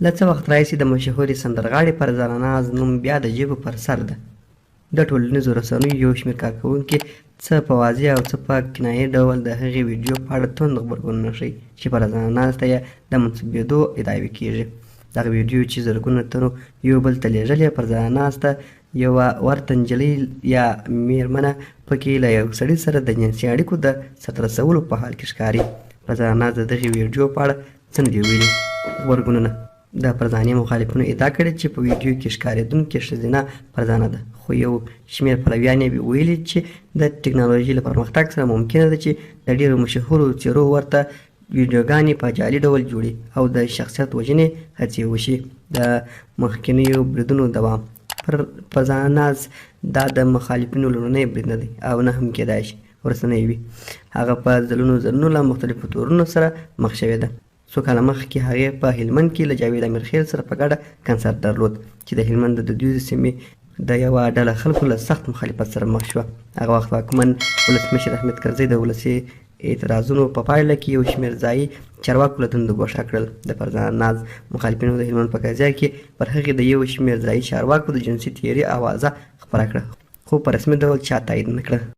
له څه وخت راهیسې د مشهورې سندرغاړې فرزانه ناز نوم بیا د ژبو پر سر ده. د ټولنیزو رسنیو یو شمېر کارکوونکي څه په واضح او څه په کنایي ډول د هغې ویډیو په اړه توند غبرګونونه ښیي چې فرزانه ناز ته یې د منسوبېدو ادعاوې کېږي. دغه ویډیو چې زرګونه تنو یو بل ته لېږلې، فرزانه ناز ته یوه ورته نجلۍ یا میرمنه پکې له یو سړي سره د جنسي اړیکو د سرته رسولو په حال کې ښکاري. فرزانه ناز د دغې ویډیو په اړه څه نه دي ویلي. غبرګونونه د فرزانې مخالفینو ادعا کړې چې په ویډیو کې ښکارېدونکې ښځینه فرزانه ده، خو یو شمېر پلویان یې ویلي چې د ټکنالوژۍ له پرمختګ سره ممکنه ده چې د ډېرو مشهورو څېرو ورته ویډیوګانې په جعلي ډول جوړي او د شخصیت وژنې هڅې وشي. د مخکینیو بریدونو دوام فرزانه ناز دا د مخالفینو لومړنی برید نه دی او نه هم کېدای شي وروستنی وي. هغه په ځلونو له مختلفو تورونو سره مخ شوې ده. څو کاله مخکې هغې په هلمند کې له جاوید امیرخیل سره په ګډه کنسرت درلود چې د هلمند د دودیزې سیمې د یوه ډله خلکو له سخت مخالفت سره مخ شوه. هغه وخت واکمن ولسمشر حامد کرزي د ولسي اعتراضونو په پایله کې یو شمېر ځایي چارواکو له دندو ګوښه کړل. د فرزانه ناز مخالفینو د هلمند په قضیه کې پر هغې د یو شمېر ځایي چارواکو د جنسي تیري اوازه خپره کړه، خو په رسمي ډول چا تایید نه کړه.